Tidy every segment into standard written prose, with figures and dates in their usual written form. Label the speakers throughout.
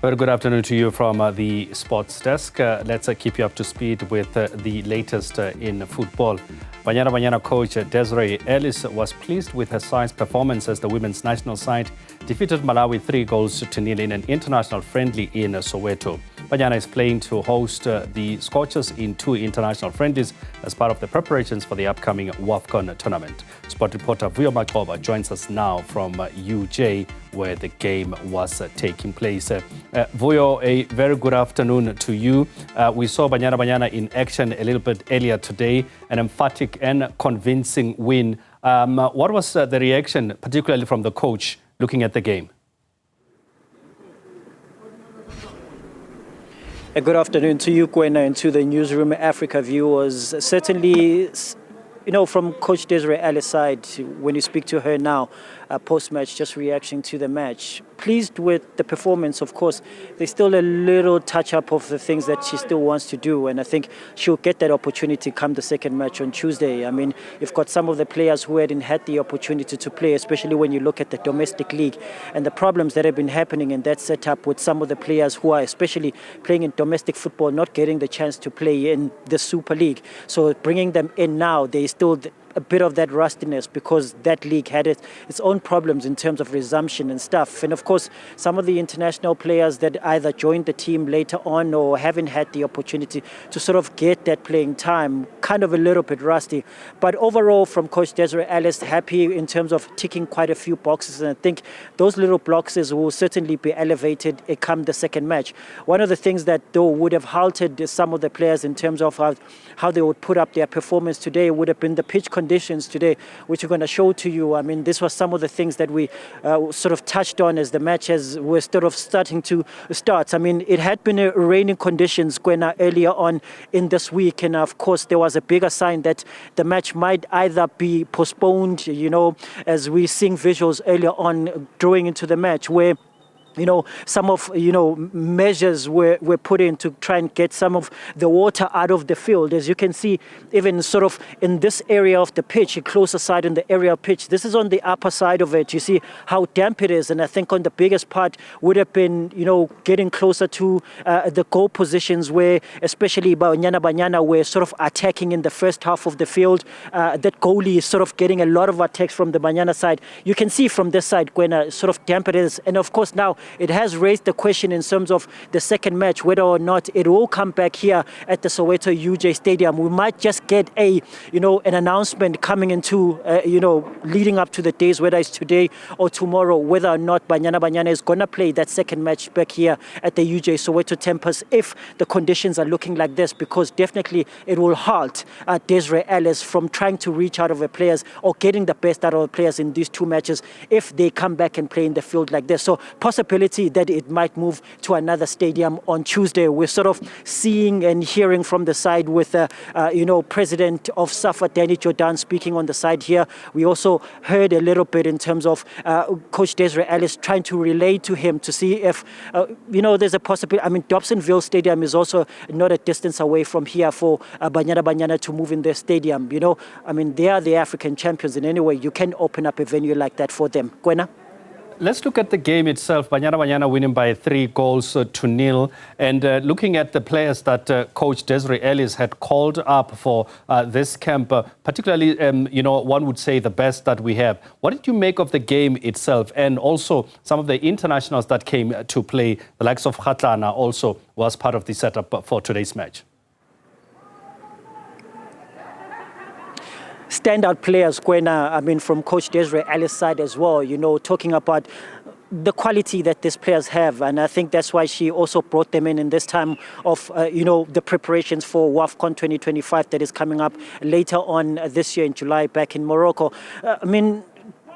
Speaker 1: Very good afternoon to you from the sports desk. Let's keep you up to speed with the latest in football. Banyana Banyana coach Desiree Ellis was pleased with her side's performance as the women's national side defeated Malawi 3-0 in an international friendly in Soweto. Banyana is playing to host the Scorchers in 2 international friendlies as part of the preparations for the upcoming WAFCON tournament. Sport reporter Vuyo Macoba joins us now from UJ, where the game was taking place. Vuyo, a very good afternoon to you. We saw Banyana Banyana in action a little bit earlier today, an emphatic and convincing win. What was the reaction, particularly from the coach, looking at the game?
Speaker 2: A good afternoon to you, Kwena, and to the Newzroom Afrika viewers. Certainly, from Coach Desiree Ellis' side, when you speak to her now, post-match, just reaction to the match. Pleased with the performance, of course. There's still a little touch-up of the things that she still wants to do, and I think she'll get that opportunity come the second match on Tuesday. I mean, you've got some of the players who hadn't had the opportunity to play, especially when you look at the domestic league and the problems that have been happening in that setup with some of the players who are especially playing in domestic football, not getting the chance to play in the Super League. So bringing them in now, there's still a bit of that rustiness because that league had its own problems in terms of resumption and stuff. And of course, some of the international players that either joined the team later on or haven't had the opportunity to sort of get that playing time, kind of a little bit rusty. But overall, from Coach Desiree Ellis, happy in terms of ticking quite a few boxes. And I think those little boxes will certainly be elevated come the second match. One of the things that, though, would have halted some of the players in terms of how they would put up their performance today would have been the pitch conditions today, which we're going to show to you. I mean, this was some of the things that we sort of touched on as the matches were sort of starting to start. I mean, it had been raining conditions earlier on in this week, and of course there was a bigger sign that the match might either be postponed, as we seeing visuals earlier on drawing into the match where some of, measures were put in to try and get some of the water out of the field. As you can see, even sort of in this area of the pitch, a closer side in the area of pitch, this is on the upper side of it. You see how damp it is. And I think on the biggest part would have been, getting closer to the goal positions where, especially Banyana Banyana, were sort of attacking in the first half of the field. That goalie is sort of getting a lot of attacks from the Banyana side. You can see from this side, sort of damp it is. And of course now, it has raised the question in terms of the second match, whether or not it will come back here at the Soweto UJ Stadium. We might just get an announcement coming into, leading up to the days, whether it's today or tomorrow, whether or not Banyana Banyana is going to play that second match back here at the UJ Soweto Tempest if the conditions are looking like this, because definitely it will halt Desiree Ellis from trying to reach out of the players or getting the best out of the players in these 2 matches if they come back and play in the field like this. So possibility that it might move to another stadium on Tuesday. We're sort of seeing and hearing from the side with, President of SAFA, Danny Jordan, speaking on the side here. We also heard a little bit in terms of Coach Desiree Ellis trying to relay to him to see if, there's a possibility. I mean, Dobsonville Stadium is also not a distance away from here for Banyana Banyana to move in their stadium. I mean, they are the African champions in any way. You can open up a venue like that for them. Kwena?
Speaker 1: Let's look at the game itself. Banyana Banyana winning by 3-0. And looking at the players that Coach Desiree Ellis had called up for this camp, particularly, one would say the best that we have. What did you make of the game itself? And also some of the internationals that came to play, the likes of Khatlana also was part of the setup for today's match.
Speaker 2: Standout players, Kwena, I mean, from Coach Desiree Ellis' side as well, talking about the quality that these players have. And I think that's why she also brought them in this time of, the preparations for WAFCON 2025 that is coming up later on this year in July back in Morocco.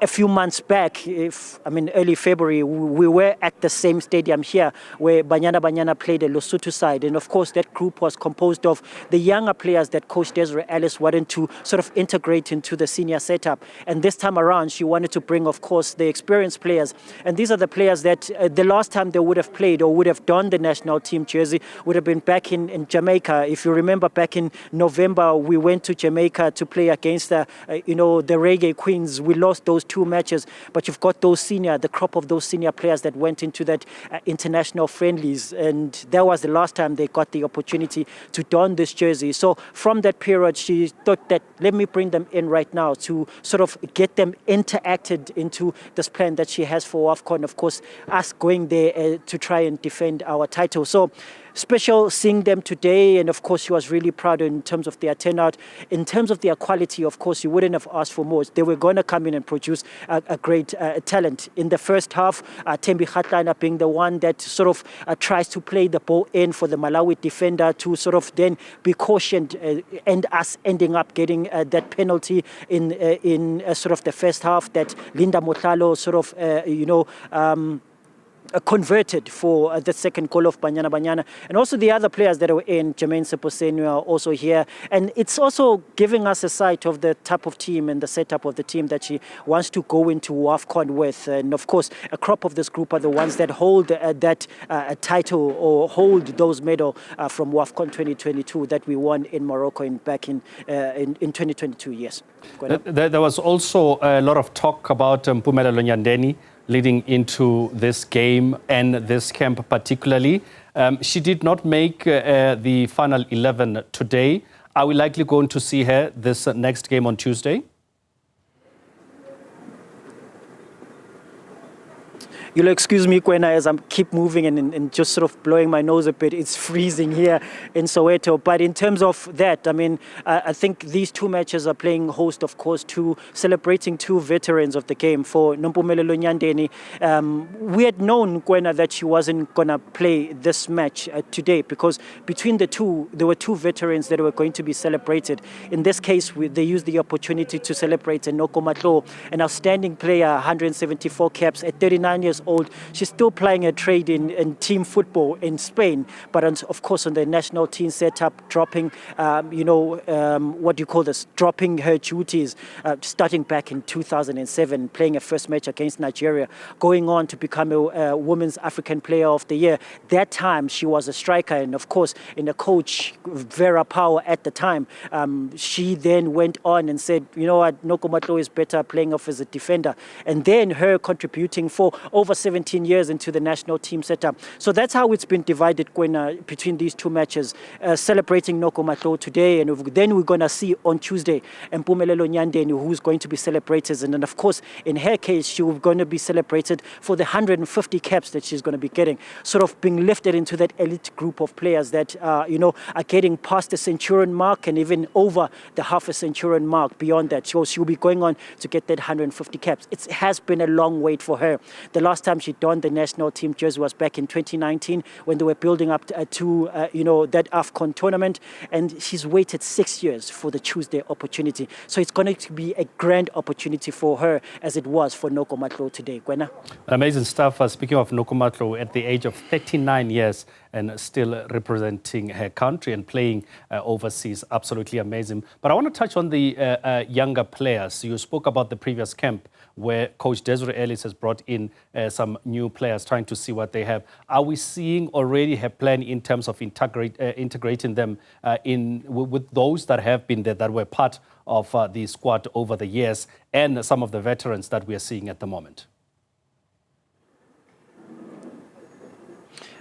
Speaker 2: A few months back, early February, we were at the same stadium here where Banyana Banyana played the Lesotho side. And of course, that group was composed of the younger players that Coach Desiree Ellis wanted to sort of integrate into the senior setup. And this time around, she wanted to bring, of course, the experienced players. And these are the players that the last time they would have played or would have donned the national team jersey would have been back in Jamaica. If you remember, back in November, we went to Jamaica to play against the Reggae Queens. We lost those 2 matches, but you've got the crop of those senior players that went into that international friendlies, and that was the last time they got the opportunity to don this jersey. So from that period, she thought that let me bring them in right now to sort of get them interacted into this plan that she has for WAFCON. Of course, us going there to try and defend our title. So special seeing them today, and of course she was really proud in terms of their turnout. In terms of their quality, of course, you wouldn't have asked for more. They were going to come in and produce a great talent. In the first half, Thembi Kgatlana being the one that sort of tries to play the ball in for the Malawi defender to sort of then be cautioned, and us ending up getting that penalty in sort of the first half that Linda Motlalo sort of converted for the second goal of Banyana Banyana. And also the other players that were in, Jermaine Seposenu are also here. And it's also giving us a sight of the type of team and the setup of the team that she wants to go into WAFCON with. And of course, a crop of this group are the ones that hold that title or hold those medals from WAFCON 2022 that we won in Morocco back in 2022, yes.
Speaker 1: There was also a lot of talk about Mpumelelo Nyandeni leading into this game and this camp particularly. She did not make the final 11 today. Are we likely going to see her this next game on Tuesday?
Speaker 2: You'll excuse me, Kwena, as I keep moving and just sort of blowing my nose a bit. It's freezing here in Soweto. But in terms of that, I mean, I think these 2 matches are playing host, of course, to celebrating 2 veterans of the game. For Nompumelelo Nyandeni, we had known, Kwena, that she wasn't going to play this match today because between the two, there were 2 veterans that were going to be celebrated. In this case, they used the opportunity to celebrate Noko Matlo, an outstanding player, 174 caps at 39 years old. She's still playing a trade in team football in Spain, but of course on the national team setup, dropping, what do you call this? Dropping her duties, starting back in 2007, playing a first match against Nigeria, going on to become a Women's African Player of the Year. That time she was a striker, and of course in the coach Vera Power at the time, she then went on and said, you know what, Noko Matlo is better playing off as a defender, and then her contributing for over 17 years into the national team setup. So that's how it's been divided, Kwena, between these 2 matches, celebrating Noko Matlo today, and then we're going to see on Tuesday Mpumelelo Nyandeni, who's going to be celebrated, and then of course in her case she's going to be celebrated for the 150 caps that she's going to be getting, sort of being lifted into that elite group of players that are getting past the centurion mark and even over the half a centurion mark beyond that. So she'll be going on to get that 150 caps. It has been a long wait for her. The last time she donned the national team jersey was back in 2019 when they were building up to that WAFCON tournament, and she's waited 6 years for the Tuesday opportunity. So it's going to be a grand opportunity for her as it was for Noko Matlo today. Gwena?
Speaker 1: Amazing stuff. Speaking of Noko Matlo, at the age of 39 years and still representing her country and playing overseas, absolutely amazing. But I want to touch on the younger players. You spoke about the previous camp where Coach Desiree Ellis has brought in some new players, trying to see what they have. Are we seeing already her plan in terms of integrating them with those that have been there, that were part of the squad over the years, and some of the veterans that we are seeing at the moment?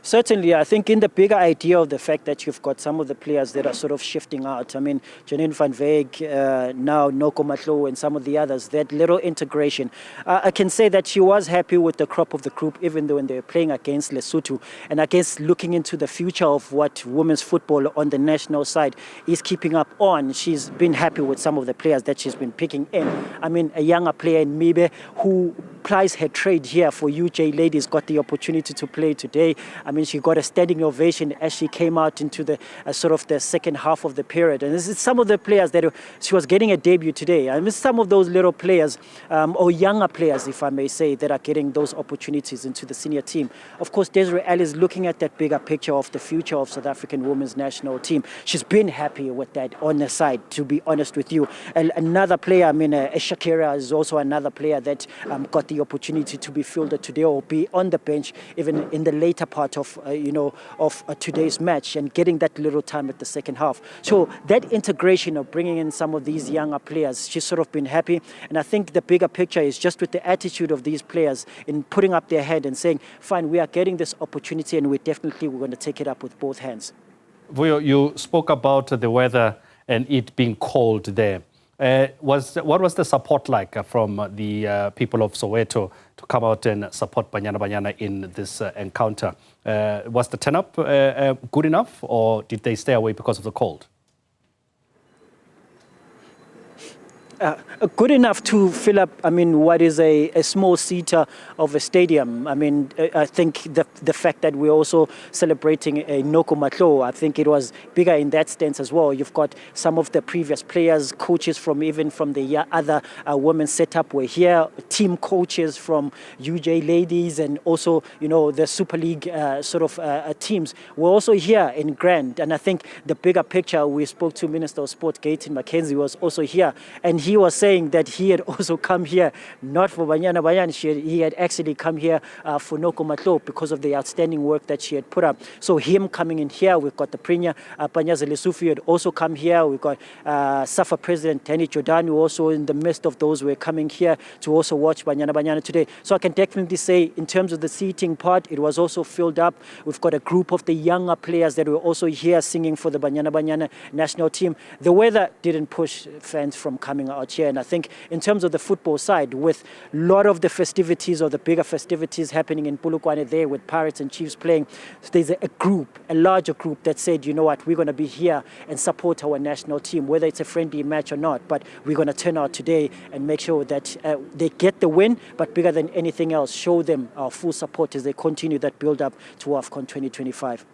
Speaker 2: Certainly, I think in the bigger idea of the fact that you've got some of the players that are sort of shifting out. I mean, Janine van Wyk, now Noko Matlo, and some of the others, that little integration. I can say that she was happy with the crop of the group, even though when they were playing against Lesotho. And I guess looking into the future of what women's football on the national side is keeping up on, she's been happy with some of the players that she's been picking in. I mean, a younger player in Mibe who plies her trade here for UJ Ladies got the opportunity to play today. I mean, she got a standing ovation as she came out into the sort of the second half of the period. And this is some of the players that she was getting a debut today. I mean, some of those little players, or younger players, if I may say, that are getting those opportunities into the senior team. Of course, Desiree Ellis looking at that bigger picture of the future of South African women's national team. She's been happy with that on the side, to be honest with you. And another player, I mean, Shakira is also another player that got the the opportunity to be fielded today or be on the bench even in the later part of today's match and getting that little time at the second half. So that integration of bringing in some of these younger players, she's sort of been happy. And I think the bigger picture is just with the attitude of these players in putting up their head and saying, fine, we are getting this opportunity and we're going to take it up with both hands.
Speaker 1: Vuyo, you spoke about the weather and it being cold there. What was the support like from the people of Soweto to come out and support Banyana Banyana in this encounter? Was the turn-up good enough, or did they stay away because of the cold?
Speaker 2: Good enough to fill up, what is a small seater of a stadium. I think the fact that we're also celebrating a Noko Matlo, I think it was bigger in that sense as well. You've got some of the previous players, coaches from the other women's setup were here, team coaches from UJ Ladies, and also, the Super League teams were also here in Grand. And I think the bigger picture, we spoke to Minister of Sport, Gayton Mackenzie, was also here. And he was saying that he had also come here, not for Banyana Banyana, he had actually come here for Noko Matlo because of the outstanding work that she had put up. So him coming in here, we've got the Premier, Panyaza Lesufi had also come here. We've got SAFA President Tani Jordan, who also in the midst of those were coming here to also watch Banyana Banyana today. So I can definitely say in terms of the seating part, it was also filled up. We've got a group of the younger players that were also here singing for the Banyana Banyana national team. The weather didn't push fans from coming out here. And I think in terms of the football side, with a lot of the festivities or the bigger festivities happening in Polokwane there with Pirates and Chiefs playing, there's a larger group that said, you know what, we're going to be here and support our national team, whether it's a friendly match or not, but we're going to turn out today and make sure that they get the win, but bigger than anything else, show them our full support as they continue that build-up to WAFCON 2025.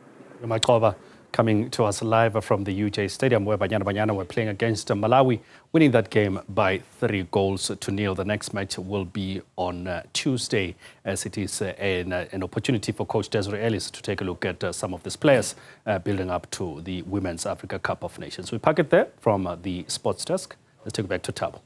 Speaker 1: Macoba, coming to us live from the UJ Stadium where Banyana Banyana were playing against Malawi, winning that game by 3 goals to 0. The next match will be on Tuesday, as it is an opportunity for Coach Desiree Ellis to take a look at some of these players building up to the Women's Africa Cup of Nations. We pack it there from the sports desk. Let's take it back to Tabo.